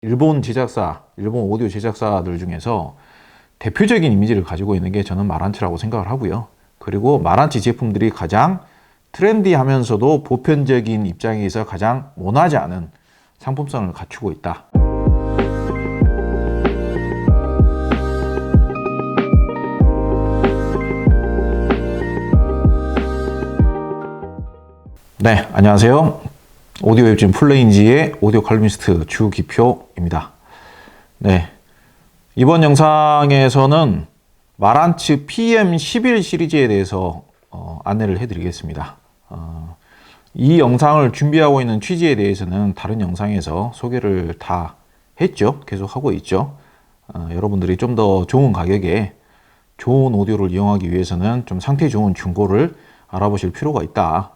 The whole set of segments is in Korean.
일본 제작사, 일본 오디오 제작사들 중에서 대표적인 이미지를 가지고 있는 게 저는 마란츠라고 생각을 하고요. 그리고 마란츠 제품들이 가장 트렌디하면서도 보편적인 입장에서 가장 모나지 않은 상품성을 갖추고 있다. 네, 안녕하세요. 오디오 웹진 플레인지의 오디오 칼럼니스트 주기표입니다. 네, 이번 영상에서는 마란츠 PM11 시리즈에 대해서 안내를 해드리겠습니다. 이 영상을 준비하고 있는 취지에 대해서는 다른 영상에서 소개를 다 했죠. 계속 하고 있죠. 여러분들이 좀 더 좋은 가격에 좋은 오디오를 이용하기 위해서는 좀 상태 좋은 중고를 알아보실 필요가 있다.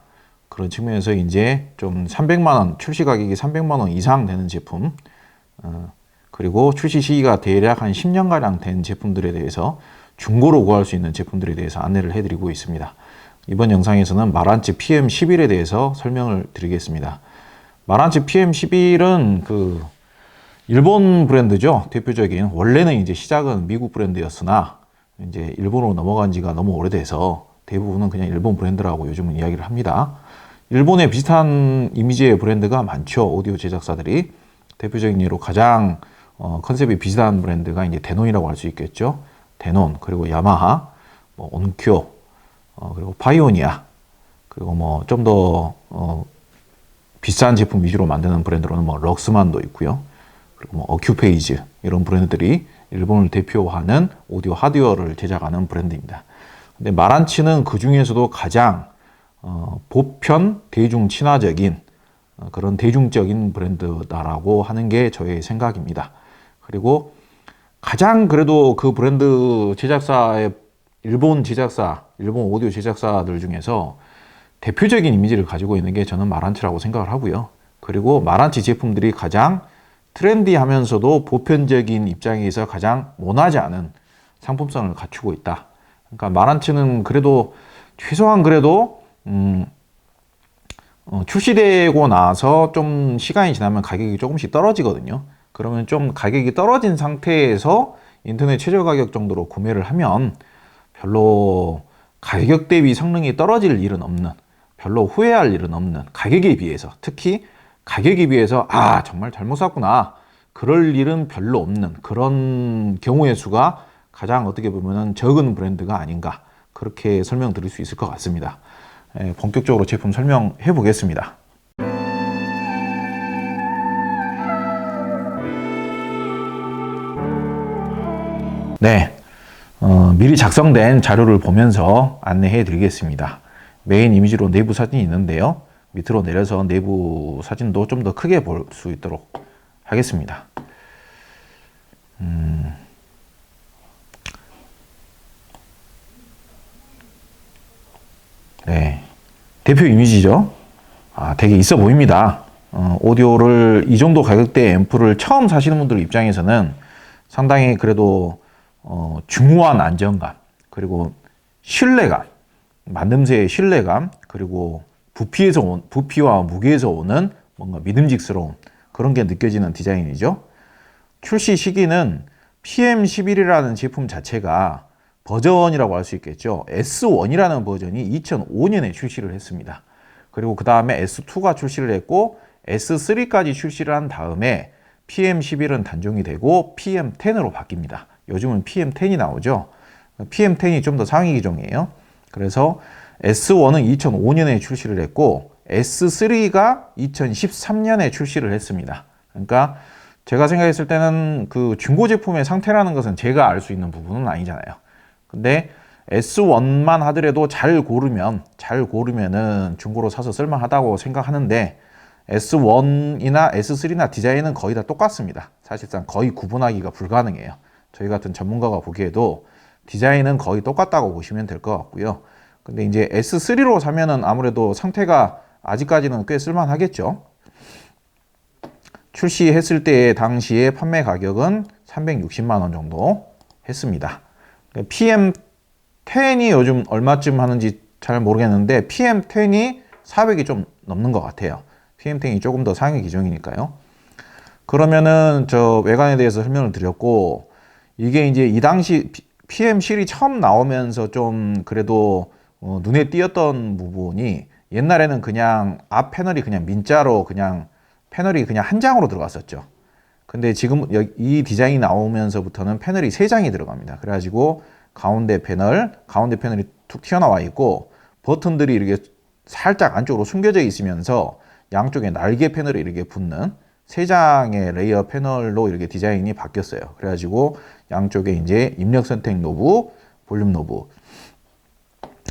그런 측면에서 이제 좀 300만원, 출시 가격이 300만원 이상 되는 제품, 그리고 출시 시기가 대략 한 10년가량 된 제품들에 대해서 중고로 구할 수 있는 제품들에 대해서 안내를 해드리고 있습니다. 이번 영상에서는 마란츠 PM11에 대해서 설명을 드리겠습니다. 마란츠 PM11은 그 일본 브랜드죠. 대표적인, 원래는 이제 시작은 미국 브랜드였으나 이제 일본으로 넘어간 지가 너무 오래돼서 대부분은 그냥 일본 브랜드라고 요즘은 이야기를 합니다. 일본에 비슷한 이미지의 브랜드가 많죠. 오디오 제작사들이. 대표적인 예로 가장 컨셉이 비슷한 브랜드가 이제 데논이라고 할 수 있겠죠. 데논, 그리고 야마하, 뭐 온쿄, 그리고 파이오니아, 그리고 뭐 좀 더 비싼 제품 위주로 만드는 브랜드로는 뭐 럭스만도 있고요. 그리고 뭐 어큐페이즈, 이런 브랜드들이 일본을 대표하는 오디오 하드웨어를 제작하는 브랜드입니다. 근데 마란츠는 그 중에서도 가장 보편 대중 친화적인 그런 대중적인 브랜드다라고 하는 게 저의 생각입니다. 그리고 가장 그래도 그 브랜드 제작사의 일본 제작사, 일본 오디오 제작사들 중에서 대표적인 이미지를 가지고 있는 게 저는 마란츠라고 생각을 하고요. 그리고 마란츠 제품들이 가장 트렌디하면서도 보편적인 입장에서 가장 모나지 않은 상품성을 갖추고 있다. 그러니까 마란츠는 그래도 최소한 그래도 출시되고 나서 좀 시간이 지나면 가격이 조금씩 떨어지거든요. 그러면 좀 가격이 떨어진 상태에서 인터넷 최저 가격 정도로 구매를 하면 별로 가격 대비 성능이 떨어질 일은 없는, 별로 후회할 일은 없는, 가격에 비해서, 특히 가격에 비해서 정말 잘못 샀구나, 그럴 일은 별로 없는 그런 경우의 수가 가장 어떻게 보면 적은 브랜드가 아닌가, 그렇게 설명드릴 수 있을 것 같습니다. 본격적으로 제품 설명해 보겠습니다. 네, 미리 작성된 자료를 보면서 안내해 드리겠습니다. 메인 이미지로 내부 사진이 있는데요. 밑으로 내려서 내부 사진도 좀 더 크게 볼 수 있도록 하겠습니다. 네, 대표 이미지죠. 되게 있어 보입니다. 오디오를 이 정도 가격대 앰프를 처음 사시는 분들 입장에서는 상당히 그래도 중후한 안정감, 그리고 신뢰감, 만듦새의 신뢰감, 그리고 부피와 무게에서 오는 뭔가 믿음직스러운 그런 게 느껴지는 디자인이죠. 출시 시기는 PM11이라는 제품 자체가 버전이라고 할 수 있겠죠. S1이라는 버전이 2005년에 출시를 했습니다. 그리고 그 다음에 S2가 출시를 했고 S3까지 출시를 한 다음에 PM11은 단종이 되고 PM10으로 바뀝니다. 요즘은 PM10이 나오죠. PM10이 좀 더 상위 기종이에요. 그래서 S1은 2005년에 출시를 했고 S3가 2013년에 출시를 했습니다. 그러니까 제가 생각했을 때는 그 중고 제품의 상태라는 것은 제가 알 수 있는 부분은 아니잖아요. 근데 S1만 하더라도 잘 고르면은 중고로 사서 쓸만하다고 생각하는데 S1이나 S3나 디자인은 거의 다 똑같습니다. 사실상 거의 구분하기가 불가능해요. 저희 같은 전문가가 보기에도 디자인은 거의 똑같다고 보시면 될 것 같고요. 근데 이제 S3로 사면은 아무래도 상태가 아직까지는 꽤 쓸만하겠죠. 출시했을 때 당시에 판매 가격은 360만 원 정도 했습니다. PM10이 요즘 얼마쯤 하는지 잘 모르겠는데 PM10이 400이 좀 넘는 것 같아요. PM10이 조금 더 상위 기종이니까요. 그러면은 저 외관에 대해서 설명을 드렸고, 이게 이제 이 당시 PM 실이 처음 나오면서 좀 그래도 눈에 띄었던 부분이, 옛날에는 그냥 앞 패널이 그냥 민자로 그냥 패널이 그냥 한 장으로 들어갔었죠. 근데 지금 이 디자인이 나오면서부터는 패널이 세 장이 들어갑니다. 그래가지고 가운데 패널이 툭 튀어나와 있고, 버튼들이 이렇게 살짝 안쪽으로 숨겨져 있으면서 양쪽에 날개 패널이 이렇게 붙는 세 장의 레이어 패널로 이렇게 디자인이 바뀌었어요. 그래가지고 양쪽에 이제 입력 선택 노브, 볼륨 노브,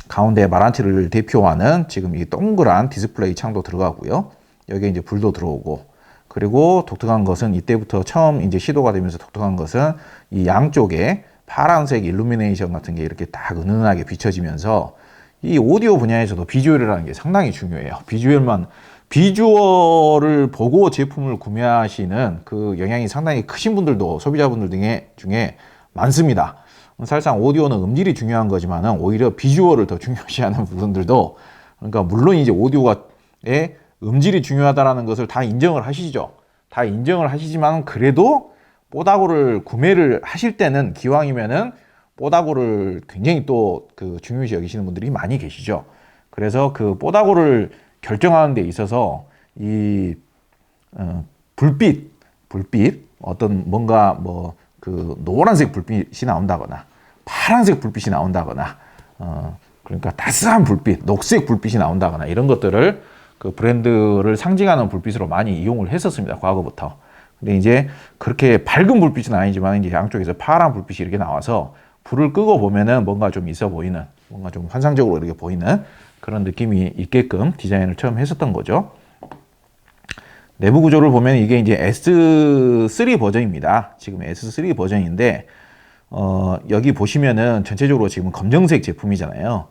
가운데 마란치를 대표하는 지금 이 동그란 디스플레이 창도 들어가고요. 여기에 이제 불도 들어오고, 그리고 독특한 것은 이때부터 처음 이제 시도가 되면서 독특한 것은 이 양쪽에 파란색 일루미네이션 같은 게 이렇게 딱 은은하게 비춰지면서, 이 오디오 분야에서도 비주얼이라는 게 상당히 중요해요. 비주얼을 보고 제품을 구매하시는 그 영향이 상당히 크신 분들도 소비자분들 중에 많습니다. 사실상 오디오는 음질이 중요한 거지만은 오히려 비주얼을 더 중요시하는 분들도, 그러니까 물론 이제 오디오의 음질이 중요하다라는 것을 다 인정을 하시죠. 다 인정을 하시지만 그래도 뽀다구를 구매를 하실 때는 기왕이면은 뽀다구를 굉장히 또 그 중요시 여기시는 분들이 많이 계시죠. 그래서 그 뽀다구를 결정하는 데 있어서 이 불빛 어떤 뭔가 뭐 그 노란색 불빛이 나온다거나 파란색 불빛이 나온다거나 그러니까 따스한 불빛, 녹색 불빛이 나온다거나 이런 것들을 그 브랜드를 상징하는 불빛으로 많이 이용을 했었습니다. 과거부터. 근데 이제 그렇게 밝은 불빛은 아니지만 이제 양쪽에서 파란 불빛이 이렇게 나와서 불을 끄고 보면은 뭔가 좀 있어 보이는, 뭔가 좀 환상적으로 이렇게 보이는 그런 느낌이 있게끔 디자인을 처음 했었던 거죠. 내부 구조를 보면 이게 이제 S3 버전입니다. 지금 S3 버전인데, 여기 보시면은 전체적으로 지금 검정색 제품이잖아요.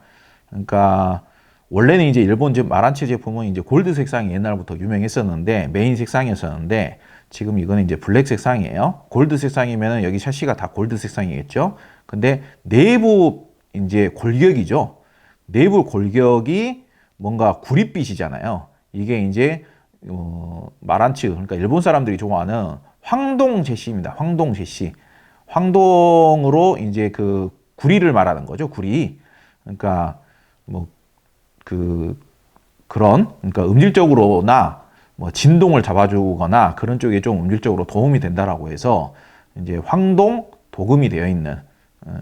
그러니까 원래는 이제 일본 마란치 제품은 이제 골드 색상이 옛날부터 유명했었는데, 메인 색상이었었는데, 지금 이거는 이제 블랙 색상이에요. 골드 색상이면은 여기 샤시가 다 골드 색상이겠죠. 근데 내부 이제 골격이죠. 내부 골격이 뭔가 구릿빛이잖아요. 이게 이제 마란츠, 그러니까 일본 사람들이 좋아하는 황동 제시입니다. 황동 제시. 황동으로 이제 그 구리를 말하는 거죠. 구리. 그러니까 뭐 그러니까 음질적으로나 뭐 진동을 잡아주거나 그런 쪽에 좀 음질적으로 도움이 된다라고 해서 이제 황동 도금이 되어 있는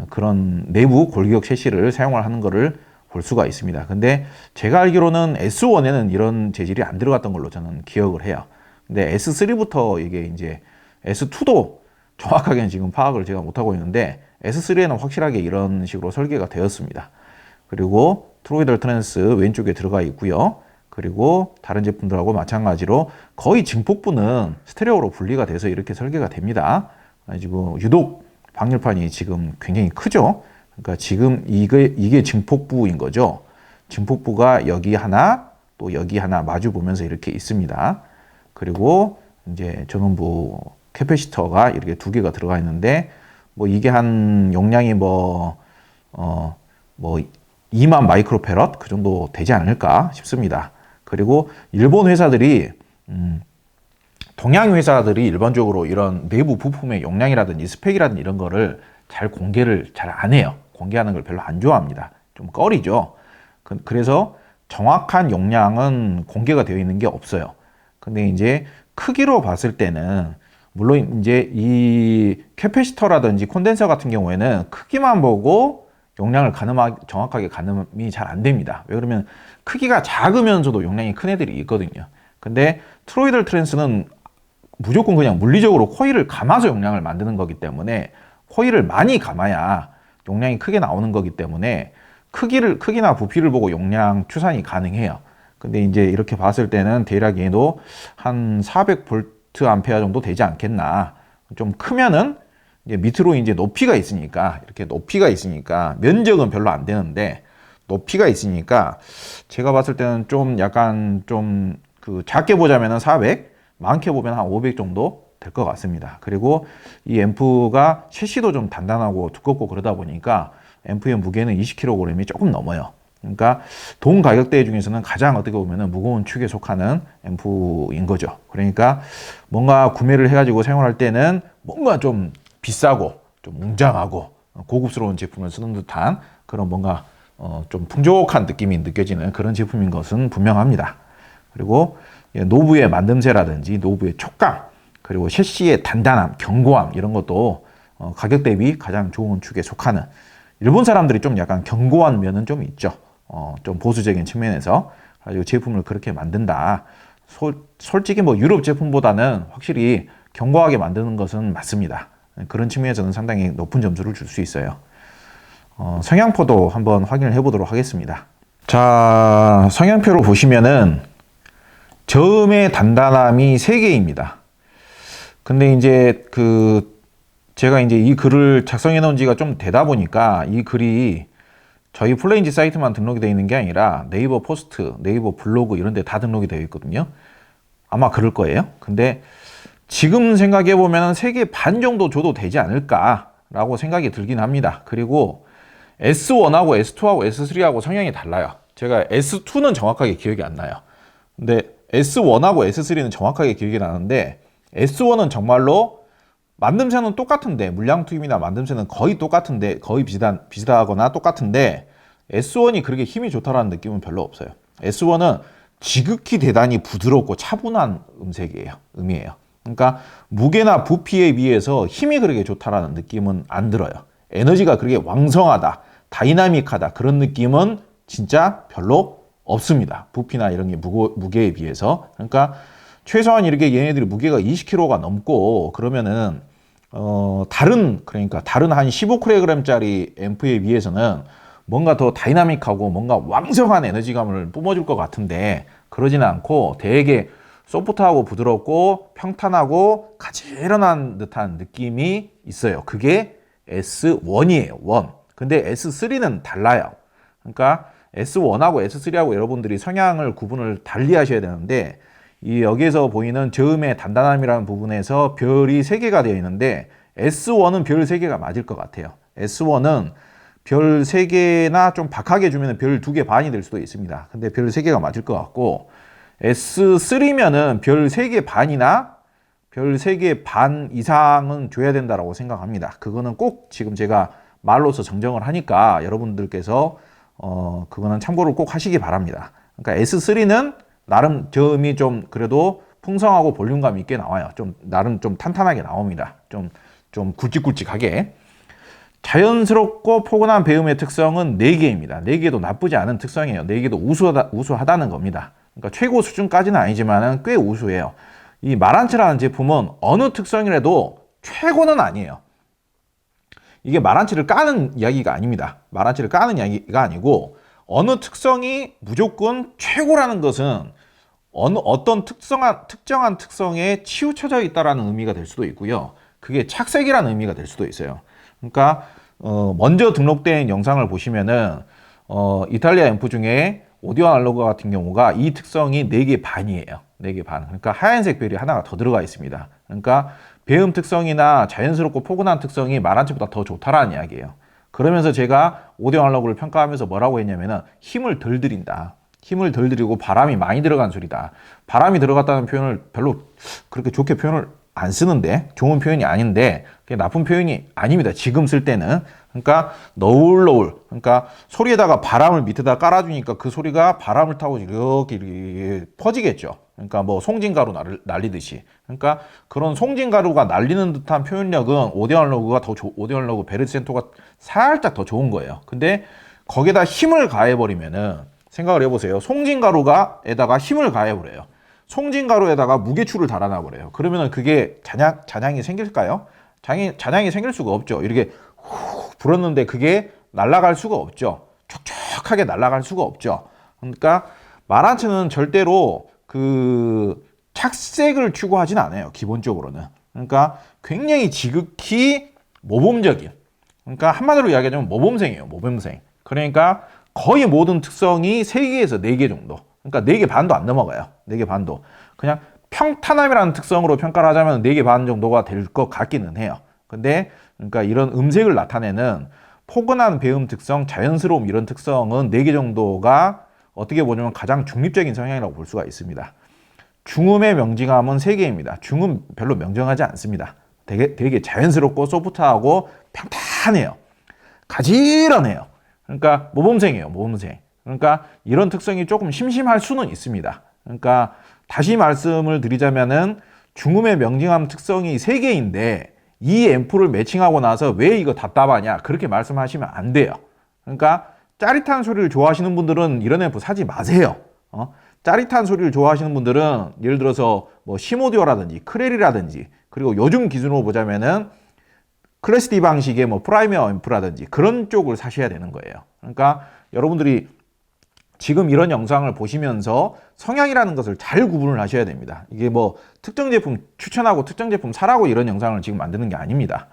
그런 내부 골격 셰시를 사용을 하는 것을 볼 수가 있습니다. 근데 제가 알기로는 S1에는 이런 재질이 안 들어갔던 걸로 저는 기억을 해요. 근데 S3부터 이게 이제 S2도 정확하게는 지금 파악을 제가 못하고 있는데 S3에는 확실하게 이런 식으로 설계가 되었습니다. 그리고 트로이덜 트랜스 왼쪽에 들어가 있고요. 그리고 다른 제품들하고 마찬가지로 거의 증폭부는 스테레오로 분리가 돼서 이렇게 설계가 됩니다. 지금 유독 방열판이 지금 굉장히 크죠. 그러니까 지금 이게 증폭부인 거죠. 증폭부가 여기 하나, 또 여기 하나 마주 보면서 이렇게 있습니다. 그리고 이제 전원부 캐패시터가 이렇게 두 개가 들어가 있는데, 뭐 이게 한 용량이 뭐 2만 마이크로페럿 그 정도 되지 않을까 싶습니다. 그리고 일본 회사들이 동양 회사들이 일반적으로 이런 내부 부품의 용량이라든지 스펙이라든지 이런 거를 잘 공개를 잘 안 해요. 공개하는 걸 별로 안 좋아합니다. 좀 꺼리죠. 그래서 정확한 용량은 공개가 되어 있는 게 없어요. 근데 이제 크기로 봤을 때는 물론 이제 이 캐패시터라든지 콘덴서 같은 경우에는 크기만 보고 용량을 정확하게 가늠이 잘 안 됩니다. 왜 그러면 크기가 작으면서도 용량이 큰 애들이 있거든요. 근데 트로이덜 트랜스는 무조건 그냥 물리적으로 코일을 감아서 용량을 만드는 거기 때문에, 코일을 많이 감아야 용량이 크게 나오는 거기 때문에 크기나 부피를 보고 용량 추산이 가능해요. 근데 이제 이렇게 봤을 때는 대략 얘도 한 400V 암페어 정도 되지 않겠나. 좀 크면은 이제 밑으로 이제 높이가 있으니까, 이렇게 높이가 있으니까 면적은 별로 안 되는데 높이가 있으니까 제가 봤을 때는 좀 약간 좀 그 작게 보자면은 400, 많게 보면 한 500 정도 될 것 같습니다. 그리고 이 앰프가 셰시도 좀 단단하고 두껍고 그러다 보니까 앰프의 무게는 20kg이 조금 넘어요. 그러니까 동 가격대 중에서는 가장 어떻게 보면은 무거운 축에 속하는 앰프인 거죠. 그러니까 뭔가 구매를 해가지고 사용할 때는 뭔가 좀 비싸고 좀 웅장하고 고급스러운 제품을 쓰는 듯한 그런 뭔가 좀 풍족한 느낌이 느껴지는 그런 제품인 것은 분명합니다. 그리고 노브의 만듦새라든지 노브의 촉감, 그리고 셰시의 단단함, 견고함 이런 것도 가격 대비 가장 좋은 축에 속하는, 일본 사람들이 좀 약간 견고한 면은 좀 있죠. 좀 보수적인 측면에서 가지고 제품을 그렇게 만든다. 솔직히 뭐 유럽 제품보다는 확실히 견고하게 만드는 것은 맞습니다. 그런 측면에서는 상당히 높은 점수를 줄 수 있어요. 성향표도 한번 확인을 해보도록 하겠습니다. 자, 성향표를 보시면은 저음의 단단함이 3개입니다. 근데 이제 제가 이제 이 글을 작성해 놓은 지가 좀 되다 보니까 이 글이 저희 플레인지 사이트만 등록이 되어 있는 게 아니라 네이버 포스트, 네이버 블로그 이런 데 다 등록이 되어 있거든요. 아마 그럴 거예요. 근데 지금 생각해 보면 3개 반 정도 줘도 되지 않을까라고 생각이 들긴 합니다. 그리고 S1하고 S2하고 S3하고 성향이 달라요. 제가 S2는 정확하게 기억이 안 나요. 근데 S1하고 S3는 정확하게 기억이 나는데 S1은 정말로 만듦새는 똑같은데, 물량 투입이나 만듦새는 거의 똑같은데, 거의 비슷하거나 똑같은데 S1이 그렇게 힘이 좋다라는 느낌은 별로 없어요. S1은 지극히 대단히 부드럽고 차분한 음이에요. 그러니까 무게나 부피에 비해서 힘이 그렇게 좋다라는 느낌은 안 들어요. 에너지가 그렇게 왕성하다, 다이나믹하다 그런 느낌은 진짜 별로 없습니다. 부피나 이런 게 무게에 비해서. 그러니까 최소한 이렇게 얘네들이 무게가 20kg가 넘고 그러면은 다른 한 15kg짜리 앰프에 비해서는 뭔가 더 다이나믹하고 뭔가 왕성한 에너지감을 뿜어줄 것 같은데 그러지는 않고 되게 소프트하고 부드럽고 평탄하고 가지런한 듯한 느낌이 있어요. 그게 S1이에요. 1. 근데 S3는 달라요. 그러니까 S1하고 S3하고 여러분들이 성향을 구분을 달리 하셔야 되는데, 여기에서 보이는 저음의 단단함이라는 부분에서 별이 3개가 되어 있는데 S1은 별 3개가 맞을 것 같아요. S1은 별 3개나 좀 박하게 주면 별 2개 반이 될 수도 있습니다. 근데 별 3개가 맞을 것 같고, S3면은 별 3개 반이나 별 3개 반 이상은 줘야 된다고 생각합니다. 그거는 꼭 지금 제가 말로서 정정을 하니까 여러분들께서 그거는 참고를 꼭 하시기 바랍니다. 그러니까 S3는 나름 저음이 좀 그래도 풍성하고 볼륨감 있게 나와요. 나름 좀 탄탄하게 나옵니다. 좀 굵직굵직하게. 자연스럽고 포근한 배음의 특성은 4개입니다. 4개도 나쁘지 않은 특성이에요. 4개도 우수하다는 겁니다. 그러니까 최고 수준까지는 아니지만 꽤 우수해요. 이 마란츠라는 제품은 어느 특성이라도 최고는 아니에요. 이게 마란츠를 까는 이야기가 아닙니다. 마란츠를 까는 이야기가 아니고, 어느 특성이 무조건 최고라는 것은 어떤 특정한 특성에 치우쳐져 있다라는 의미가 될 수도 있고요. 그게 착색이라는 의미가 될 수도 있어요. 그러니까 먼저 등록된 영상을 보시면은 이탈리아 앰프 중에 오디오 아날로그 같은 경우가 이 특성이 4개 반이에요. 4개 반. 그러니까 하얀색 별이 하나가 더 들어가 있습니다. 그러니까 배음 특성이나 자연스럽고 포근한 특성이 마란츠보다 더 좋다라는 이야기예요. 그러면서 제가 오디오 아날로그를 평가하면서 뭐라고 했냐면은 힘을 덜 들인다. 힘을 덜 들이고 바람이 많이 들어간 소리다. 바람이 들어갔다는 표현을 별로 그렇게 좋게 표현을 안 쓰는데, 좋은 표현이 아닌데 그게 나쁜 표현이 아닙니다. 지금 쓸 때는. 그러니까 너울너울, 그러니까 소리에다가 바람을 밑에다 깔아주니까 그 소리가 바람을 타고 이렇게 퍼지겠죠. 그러니까 뭐 송진가루 날리듯이. 그러니까 그런 송진가루가 날리는 듯한 표현력은 오디오 아날로그 베르트 센토가 살짝 더 좋은 거예요. 근데 거기에다 힘을 가해버리면은, 생각을 해보세요. 송진가루에다가 힘을 가해버려요. 송진가루에다가 무게추를 달아놔버려요. 그러면은 그게 잔향이 생길까요? 잔향이 생길 수가 없죠. 이렇게 후 불었는데 그게 날아갈 수가 없죠. 촉촉하게 날아갈 수가 없죠. 그러니까 마란츠는 절대로 착색을 추구하진 않아요. 기본적으로는. 그러니까 굉장히 지극히 모범적인, 그러니까 한마디로 이야기하자면 모범생이에요. 모범생. 그러니까 거의 모든 특성이 3개에서 4개 정도. 그러니까 4개 반도 안 넘어가요. 4개 반도. 그냥 평탄함이라는 특성으로 평가를 하자면 4개 반 정도가 될 것 같기는 해요. 근데 그러니까 이런 음색을 나타내는 포근한 배음 특성, 자연스러움 이런 특성은 4개 정도가 어떻게 보면 가장 중립적인 성향이라고 볼 수가 있습니다. 중음의 명징함은 3개입니다. 중음 별로 명정하지 않습니다. 되게 자연스럽고 소프트하고 평탄해요. 가지런해요. 그러니까 모범생이에요. 모범생. 그러니까 이런 특성이 조금 심심할 수는 있습니다. 그러니까 다시 말씀을 드리자면은 중음의 명징함 특성이 3개인데 이 앰프를 매칭하고 나서 왜 이거 답답하냐 그렇게 말씀하시면 안 돼요. 그러니까 짜릿한 소리를 좋아하시는 분들은 이런 앰프 사지 마세요. 짜릿한 소리를 좋아하시는 분들은 예를 들어서 뭐 시모디오라든지 크렐이라든지 그리고 요즘 기준으로 보자면은 클래스 D 방식의 뭐 프라이머 앰프라든지 그런 쪽을 사셔야 되는 거예요. 그러니까 여러분들이 지금 이런 영상을 보시면서 성향이라는 것을 잘 구분을 하셔야 됩니다. 이게 뭐 특정 제품 추천하고 특정 제품 사라고 이런 영상을 지금 만드는 게 아닙니다.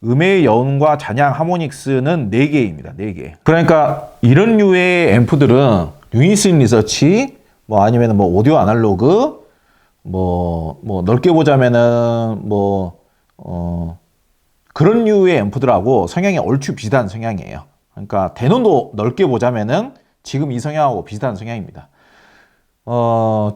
음의 여운과 잔향 하모닉스는 4개입니다. 4개. 그러니까 이런 류의 앰프들은 유니슨 리서치 뭐 아니면 뭐 오디오 아날로그 뭐 넓게 보자면은 그런 류의 앰프들하고 성향이 얼추 비슷한 성향이에요. 그러니까 대논도 넓게 보자면은 지금 이 성향하고 비슷한 성향입니다.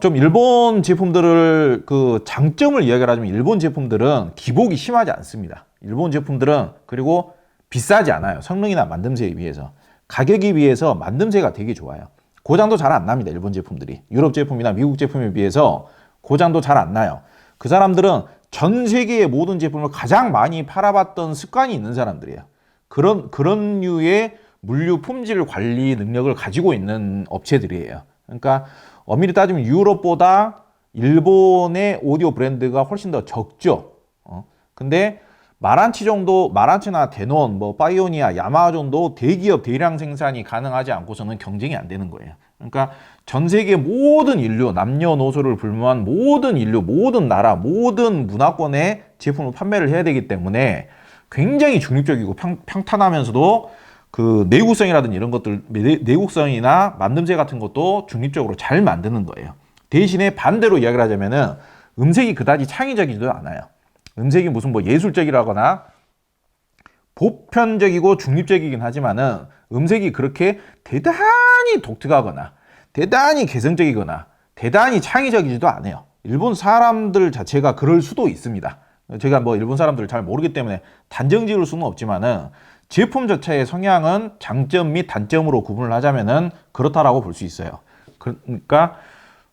좀 일본 제품들을 그 장점을 이야기를 하자면 일본 제품들은 기복이 심하지 않습니다. 일본 제품들은 그리고 비싸지 않아요. 성능이나 만듦새에 비해서. 가격에 비해서 만듦새가 되게 좋아요. 고장도 잘 안 납니다. 일본 제품들이. 유럽 제품이나 미국 제품에 비해서 고장도 잘 안 나요. 그 사람들은 전 세계의 모든 제품을 가장 많이 팔아봤던 습관이 있는 사람들이에요. 그런 류의 물류 품질 관리 능력을 가지고 있는 업체들이에요. 그러니까 엄밀히 따지면 유럽보다 일본의 오디오 브랜드가 훨씬 더 적죠. 근데 마란치나 데논, 뭐 파이오니아, 야마하 정도 대기업 대량 생산이 가능하지 않고서는 경쟁이 안 되는 거예요. 그러니까 전 세계 모든 인류, 남녀노소를 불문한 모든 인류, 모든 나라, 모든 문화권의 제품을 판매를 해야 되기 때문에 굉장히 중립적이고 평탄하면서도 그 내구성이라든지 이런 것들, 내구성이나 만듦새 같은 것도 중립적으로 잘 만드는 거예요. 대신에 반대로 이야기를 하자면은 음색이 그다지 창의적이지도 않아요. 음색이 무슨 뭐 예술적이라거나 보편적이고 중립적이긴 하지만은 음색이 그렇게 대단히 독특하거나 대단히 개성적이거나 대단히 창의적이지도 않아요. 일본 사람들 자체가 그럴 수도 있습니다. 제가 뭐 일본 사람들을 잘 모르기 때문에 단정 지을 수는 없지만은 제품 자체의 성향은 장점 및 단점으로 구분을 하자면은 그렇다라고 볼 수 있어요. 그러니까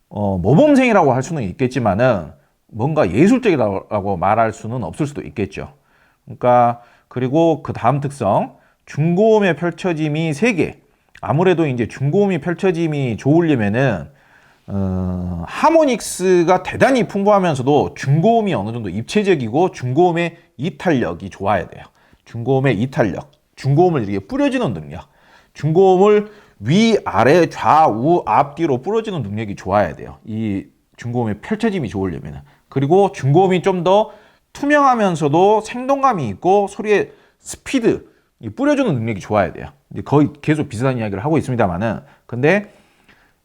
모범생이라고 할 수는 있겠지만은 뭔가 예술적이라고 말할 수는 없을 수도 있겠죠. 그러니까 그리고 그 다음 특성 중고음의 펼쳐짐이 3개. 아무래도 이제 중고음이 펼쳐짐이 좋으려면은 하모닉스가 대단히 풍부하면서도 중고음이 어느 정도 입체적이고 중고음의 이탈력이 좋아야 돼요. 중고음의 이탈력, 중고음을 이렇게 뿌려주는 능력, 중고음을 위, 아래, 좌우, 앞뒤로 뿌려주는 능력이 좋아야 돼요. 이 중고음의 펼쳐짐이 좋으려면. 그리고 중고음이 좀 더 투명하면서도 생동감이 있고 소리의 스피드, 뿌려주는 능력이 좋아야 돼요. 거의 계속 비슷한 이야기를 하고 있습니다만은, 근데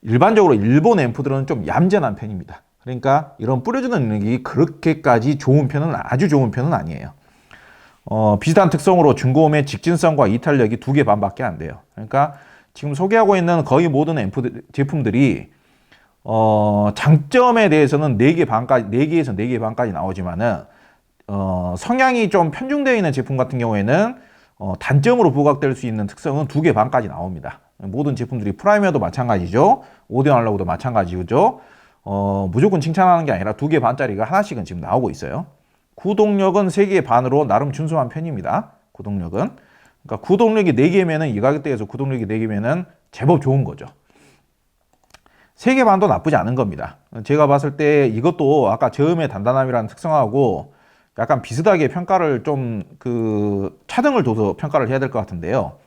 일반적으로 일본 앰프들은 좀 얌전한 편입니다. 그러니까 이런 뿌려주는 능력이 그렇게까지 좋은 편은 아주 좋은 편은 아니에요. 비슷한 특성으로 중고음의 직진성과 이탈력이 2개 반밖에 안 돼요. 그러니까 지금 소개하고 있는 거의 모든 앰프 제품들이 장점에 대해서는 4개 반까지, 4개에서 4개 반까지 나오지만은 성향이 좀 편중되어 있는 제품 같은 경우에는 단점으로 부각될 수 있는 특성은 2개 반까지 나옵니다. 모든 제품들이 프라이머도 마찬가지죠. 오디오 아날로그도 마찬가지죠. 무조건 칭찬하는 게 아니라 2개 반짜리가 하나씩은 지금 나오고 있어요. 구동력은 3개 반으로 나름 준수한 편입니다. 구동력은. 그러니까 구동력이 4개면은 이 가격대에서 구동력이 4개면은 제법 좋은 거죠. 3개 반도 나쁘지 않은 겁니다. 제가 봤을 때 이것도 아까 저음의 단단함이라는 특성하고 약간 비슷하게 평가를 좀 차등을 둬서 평가를 해야 될 것 같은데요.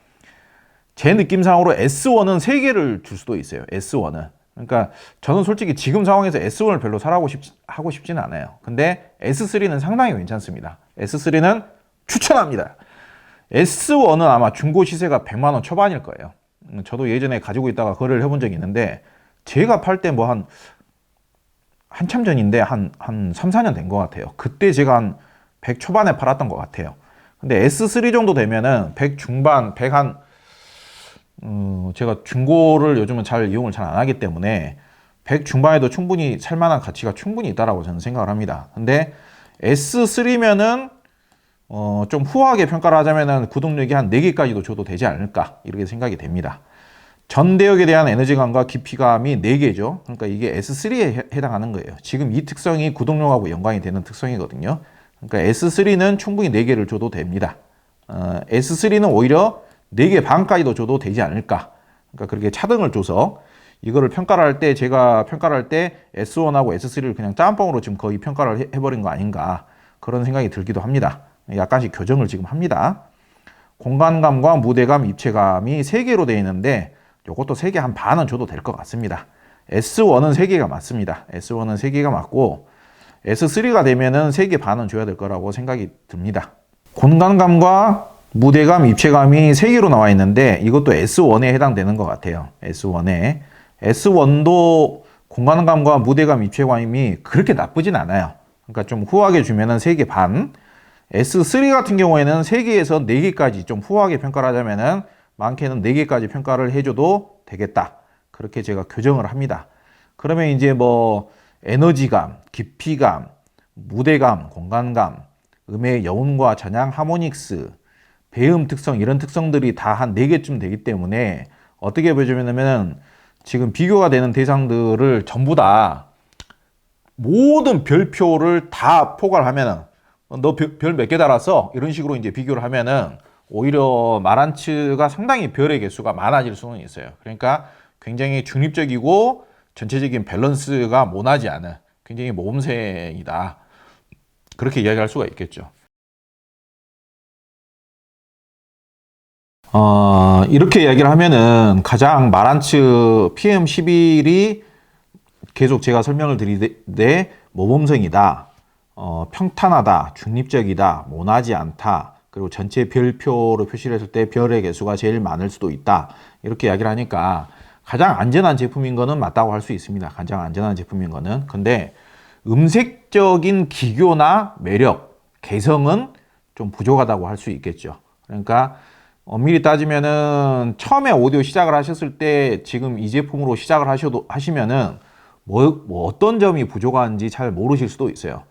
제 느낌상으로 S1은 3개를 줄 수도 있어요. S1은. 그러니까 저는 솔직히 지금 상황에서 S1을 별로 하고 싶지는 않아요. 근데 S3는 상당히 괜찮습니다. S3는 추천합니다. S1은 아마 중고 시세가 100만 원 초반일 거예요. 저도 예전에 가지고 있다가 거래를 해본 적이 있는데 제가 팔 때 뭐 한참 전인데 한 3, 4년 된 것 같아요. 그때 제가 한 100 초반에 팔았던 것 같아요. 근데 S3 정도 되면은 100 중반, 100 한, 제가 중고를 요즘은 이용을 잘 안 하기 때문에 100 중반에도 충분히 살만한 가치가 충분히 있다라고 저는 생각을 합니다. 근데 S3면은 좀 후하게 평가를 하자면은 구동력이 한 4개까지도 줘도 되지 않을까 이렇게 생각이 됩니다. 전대역에 대한 에너지감과 깊이감이 4개죠. 그러니까 이게 S3에 해당하는 거예요. 지금 이 특성이 구동력하고 연관이 되는 특성이거든요. 그러니까 S3는 충분히 4개를 줘도 됩니다. S3는 오히려 4개 반까지도 줘도 되지 않을까. 그러니까 그렇게 차등을 줘서 이거를 평가를 할 때, 제가 평가를 할 때 S1하고 S3를 그냥 짬뽕으로 지금 거의 평가를 해버린 거 아닌가 그런 생각이 들기도 합니다. 약간씩 교정을 지금 합니다. 공간감과 무대감, 입체감이 3개로 되어 있는데 이것도 3개 한 반은 줘도 될 것 같습니다. S1은 3개가 맞습니다. S1은 3개가 맞고 S3가 되면은 3개 반은 줘야 될 거라고 생각이 듭니다. 공간감과 무대감, 입체감이 3개로 나와 있는데 이것도 S1에 해당되는 것 같아요. S1에. S1도 공간감과 무대감, 입체감이 그렇게 나쁘진 않아요. 그러니까 좀 후하게 주면은 3개 반. S3 같은 경우에는 3개에서 4개까지 좀 후하게 평가를 하자면은 많게는 4개까지 평가를 해줘도 되겠다. 그렇게 제가 교정을 합니다. 그러면 이제 뭐 에너지감, 깊이감, 무대감, 공간감, 음의 여운과 전향, 하모닉스, 배음 특성 이런 특성들이 다 한 4개쯤 되기 때문에 어떻게 보여주냐면 지금 비교가 되는 대상들을 전부 다 모든 별표를 다 포괄하면은 너 별 몇 개 달았어? 이런 식으로 이제 비교를 하면은 오히려 마란츠가 상당히 별의 개수가 많아질 수는 있어요. 그러니까 굉장히 중립적이고 전체적인 밸런스가 모나지 않은 굉장히 모범생이다. 그렇게 이야기할 수가 있겠죠. 이렇게 이야기를 하면은 가장 마란츠 PM11이 계속 제가 설명을 드리되 모범생이다. 평탄하다, 중립적이다, 모나지 않다, 그리고 전체 별표로 표시를 했을 때 별의 개수가 제일 많을 수도 있다. 이렇게 이야기를 하니까 가장 안전한 제품인 거는 맞다고 할 수 있습니다. 가장 안전한 제품인 거는. 근데 음색적인 기교나 매력, 개성은 좀 부족하다고 할 수 있겠죠. 그러니까 엄밀히 따지면은 처음에 오디오 시작을 하셨을 때 지금 이 제품으로 시작을 하시면은 뭐 어떤 점이 부족한지 잘 모르실 수도 있어요.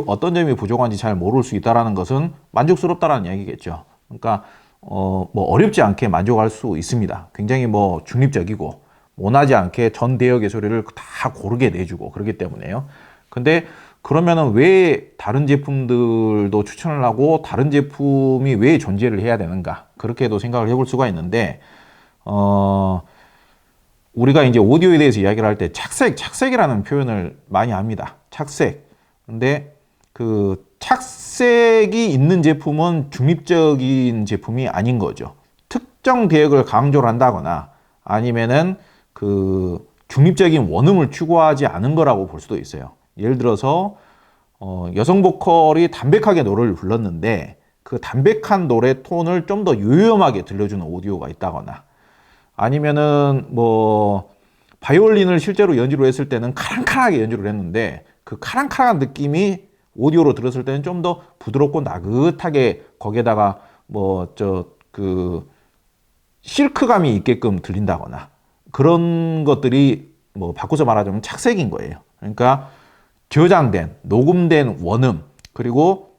어떤 점이 부족한지 잘 모를 수 있다는 것은 만족스럽다라는 이야기겠죠. 그러니까 뭐 어렵지 않게 만족할 수 있습니다. 굉장히 뭐 중립적이고 모나지 않게 전 대역의 소리를 다 고르게 내주고 그렇기 때문에요. 근데 그러면은 왜 다른 제품들도 추천을 하고 다른 제품이 왜 존재를 해야 되는가? 그렇게도 생각을 해볼 수가 있는데 우리가 이제 오디오에 대해서 이야기를 할 때 착색이라는 표현을 많이 합니다. 착색. 근데 그 착색이 있는 제품은 중립적인 제품이 아닌 거죠. 특정 대역을 강조를 한다거나 아니면은 그 중립적인 원음을 추구하지 않은 거라고 볼 수도 있어요. 예를 들어서 여성 보컬이 담백하게 노래를 불렀는데 그 담백한 노래 톤을 좀 더 요염하게 들려주는 오디오가 있다거나 아니면은 뭐 바이올린을 실제로 연주를 했을 때는 카랑카랑하게 연주를 했는데 그 카랑카랑한 느낌이 오디오로 들었을 때는 좀 더 부드럽고 나긋하게 거기에다가 뭐 그 실크감이 있게끔 들린다거나 그런 것들이 뭐 바꿔서 말하자면 착색인 거예요. 그러니까 저장된 녹음된 원음 그리고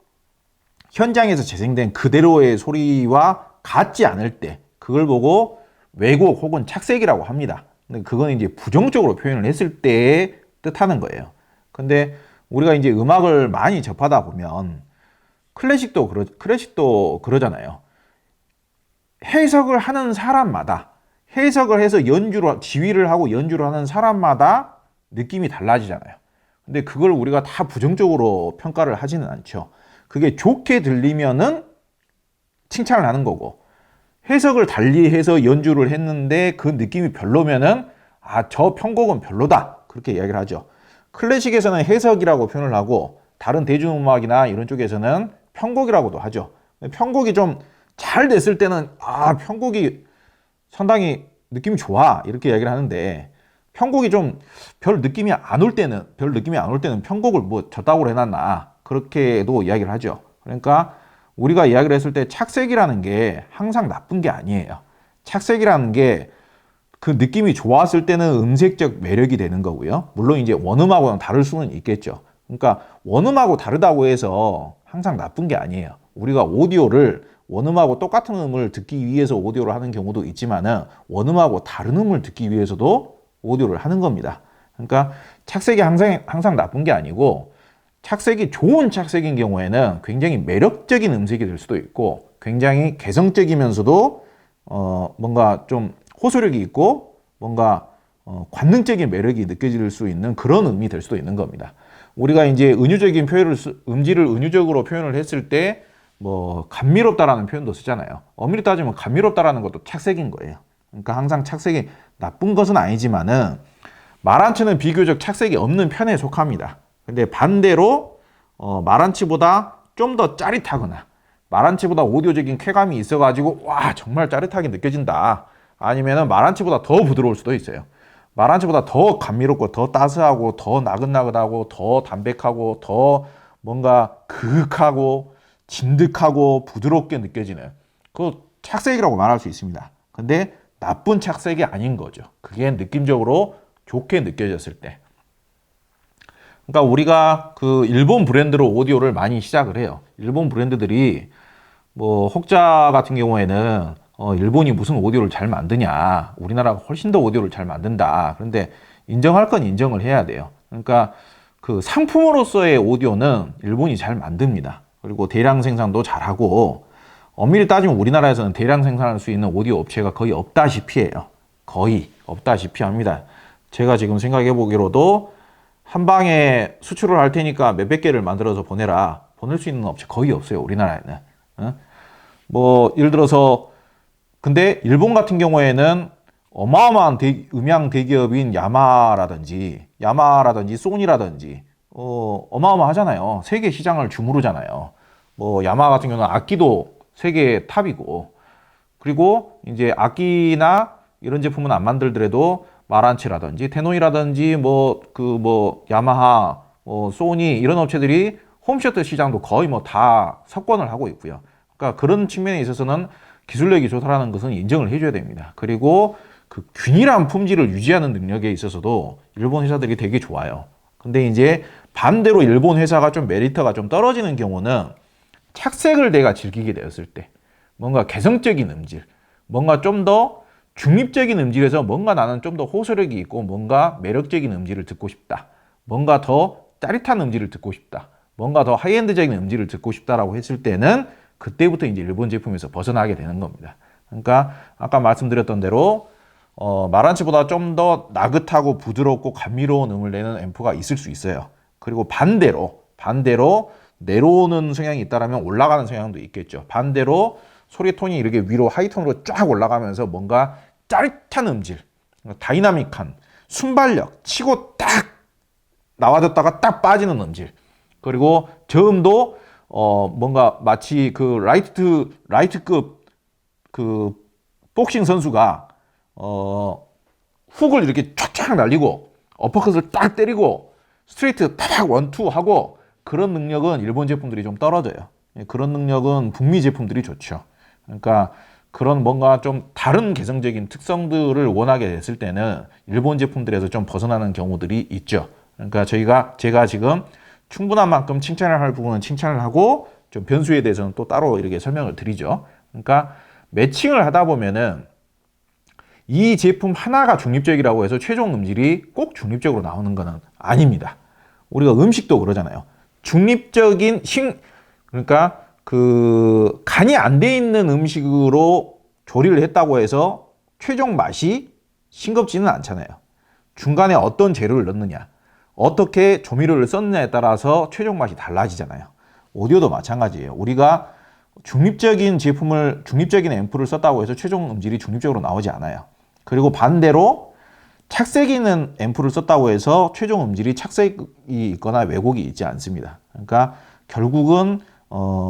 현장에서 재생된 그대로의 소리와 같지 않을 때 그걸 보고 왜곡 혹은 착색이라고 합니다. 근데 그건 이제 부정적으로 표현을 했을 때의 뜻하는 거예요. 근데 우리가 이제 음악을 많이 접하다 보면 클래식도 그러잖아요. 해석을 하는 사람마다 해석을 해서 지휘를 하고 연주를 하는 사람마다 느낌이 달라지잖아요. 근데 그걸 우리가 다 부정적으로 평가를 하지는 않죠. 그게 좋게 들리면은 칭찬을 하는 거고 해석을 달리해서 연주를 했는데 그 느낌이 별로면은 저 편곡은 별로다 그렇게 이야기를 하죠. 클래식에서는 해석이라고 표현을 하고 다른 대중음악이나 이런 쪽에서는 편곡이라고도 하죠. 편곡이 좀 잘 됐을 때는 편곡이 상당히 느낌이 좋아 이렇게 이야기를 하는데 편곡이 좀 별 느낌이 안 올 때는 편곡을 뭐 저따구로 해놨나 그렇게도 이야기를 하죠. 그러니까 우리가 이야기를 했을 때 착색이라는 게 항상 나쁜 게 아니에요. 착색이라는 게 그 느낌이 좋았을 때는 음색적 매력이 되는 거고요. 물론 이제 원음하고는 다를 수는 있겠죠. 그러니까 원음하고 다르다고 해서 항상 나쁜 게 아니에요. 우리가 오디오를 원음하고 똑같은 음을 듣기 위해서 오디오를 하는 경우도 있지만은 원음하고 다른 음을 듣기 위해서도 오디오를 하는 겁니다. 그러니까 착색이 항상 나쁜 게 아니고 착색이 좋은 착색인 경우에는 굉장히 매력적인 음색이 될 수도 있고 굉장히 개성적이면서도 뭔가 좀 호소력이 있고 뭔가 관능적인 매력이 느껴질 수 있는 그런 음이 될 수도 있는 겁니다. 우리가 이제 은유적인 표현을 음질을 은유적으로 표현을 했을 때 뭐 감미롭다라는 표현도 쓰잖아요. 엄밀히 따지면 감미롭다라는 것도 착색인 거예요. 그러니까 항상 착색이 나쁜 것은 아니지만은 말한치는 비교적 착색이 없는 편에 속합니다. 근데 반대로 말한치보다 좀 더 짜릿하거나 말한치보다 오디오적인 쾌감이 있어가지고 와 정말 짜릿하게 느껴진다. 아니면은 말한치보다 더 부드러울 수도 있어요. 말한치보다 더 감미롭고 더 따스하고 더 나긋나긋하고 더 담백하고 더 뭔가 그윽하고 진득하고 부드럽게 느껴지는 그 착색이라고 말할 수 있습니다. 근데 나쁜 착색이 아닌 거죠. 그게 느낌적으로 좋게 느껴졌을 때. 그러니까 우리가 그 일본 브랜드로 오디오를 많이 시작을 해요. 일본 브랜드들이 뭐 혹자 같은 경우에는 일본이 무슨 오디오를 잘 만드냐. 우리나라가 훨씬 더 오디오를 잘 만든다. 그런데 인정할 건 인정을 해야 돼요. 그러니까 그 상품으로서의 오디오는 일본이 잘 만듭니다. 그리고 대량 생산도 잘하고 엄밀히 따지면 우리나라에서는 대량 생산할 수 있는 오디오 업체가 거의 없다시피 해요. 거의 없다시피 합니다. 제가 지금 생각해 보기로도 한 방에 수출을 할 테니까 몇백 개를 만들어서 보내라. 보낼 수 있는 업체 거의 없어요. 우리나라에는. 뭐 예를 들어서 근데 일본 같은 경우에는 어마어마한 음향 대기업인 야마라든지 소니라든지 어마어마하잖아요. 세계 시장을 주무르잖아요. 뭐 야마 같은 경우는 악기도 세계 탑이고 그리고 이제 악기나 이런 제품은 안 만들더라도 마란치라든지 테노이라든지 야마하, 소니 이런 업체들이 홈시어터 시장도 거의 뭐 다 석권을 하고 있고요. 그러니까 그런 측면에 있어서는 기술력이 좋다라는 것은 인정을 해줘야 됩니다. 그리고 그 균일한 품질을 유지하는 능력에 있어서도 일본 회사들이 되게 좋아요. 근데 이제 반대로 일본 회사가 좀 메리트가 좀 떨어지는 경우는 착색을 내가 즐기게 되었을 때 뭔가 개성적인 음질, 뭔가 좀 더 중립적인 음질에서 뭔가 나는 좀 더 호소력이 있고 뭔가 매력적인 음질을 듣고 싶다. 뭔가 더 짜릿한 음질을 듣고 싶다. 뭔가 더 하이엔드적인 음질을 듣고 싶다라고 했을 때는 그때부터 이제 일본 제품에서 벗어나게 되는 겁니다. 그러니까 아까 말씀드렸던 대로 마란치보다 좀 더 나긋하고 부드럽고 감미로운 음을 내는 앰프가 있을 수 있어요. 그리고 반대로 내려오는 성향이 있다면 올라가는 성향도 있겠죠. 반대로 소리 톤이 이렇게 위로 하이톤으로 쫙 올라가면서 뭔가 짜릿한 음질, 다이나믹한 순발력, 치고 딱 나와줬다가 딱 빠지는 음질. 그리고 저음도 뭔가 마치 그 라이트급 그 복싱 선수가 훅을 이렇게 촥촥 날리고 어퍼컷을 딱 때리고 스트레이트 딱 원투 하고 그런 능력은 일본 제품들이 좀 떨어져요. 그런 능력은 북미 제품들이 좋죠. 그러니까 그런 뭔가 좀 다른 개성적인 특성들을 원하게 됐을 때는 일본 제품들에서 좀 벗어나는 경우들이 있죠. 그러니까 제가 지금 충분한 만큼 칭찬을 할 부분은 칭찬을 하고 좀 변수에 대해서는 또 따로 이렇게 설명을 드리죠. 그러니까 매칭을 하다 보면은 이 제품 하나가 중립적이라고 해서 최종 음질이 꼭 중립적으로 나오는 것은 아닙니다. 우리가 음식도 그러잖아요. 그러니까 그 간이 안 돼 있는 음식으로 조리를 했다고 해서 최종 맛이 싱겁지는 않잖아요. 중간에 어떤 재료를 넣느냐, 어떻게 조미료를 썼느냐에 따라서 최종 맛이 달라지잖아요. 오디오도 마찬가지예요. 우리가 중립적인 앰프를 썼다고 해서 최종 음질이 중립적으로 나오지 않아요. 그리고 반대로 착색이 있는 앰프를 썼다고 해서 최종 음질이 착색이 있거나 왜곡이 있지 않습니다. 그러니까 결국은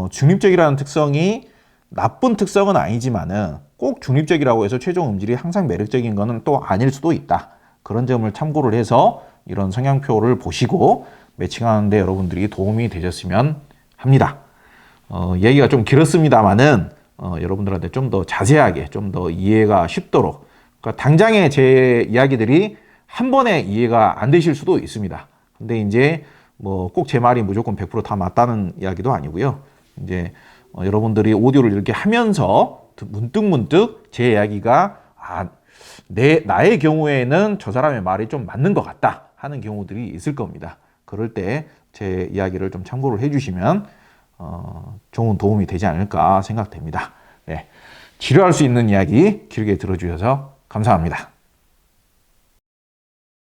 중립적이라는 특성이 나쁜 특성은 아니지만은 꼭 중립적이라고 해서 최종 음질이 항상 매력적인 것은 또 아닐 수도 있다. 그런 점을 참고를 해서 이런 성향표를 보시고 매칭하는데 여러분들이 도움이 되셨으면 합니다. 얘기가 좀 길었습니다만은 여러분들한테 좀 더 자세하게, 좀 더 이해가 쉽도록, 그러니까 당장의 제 이야기들이 한 번에 이해가 안 되실 수도 있습니다. 근데 이제 뭐 꼭 제 말이 무조건 100%다 맞다는 이야기도 아니고요. 이제 여러분들이 오디오를 이렇게 하면서 문득 제 이야기가 나의 경우에는 저 사람의 말이 좀 맞는 것 같다 하는 경우들이 있을 겁니다. 그럴 때 제 이야기를 좀 참고를 해주시면 좋은 도움이 되지 않을까 생각됩니다. 네. 치료할 수 있는 이야기 길게 들어주셔서 감사합니다.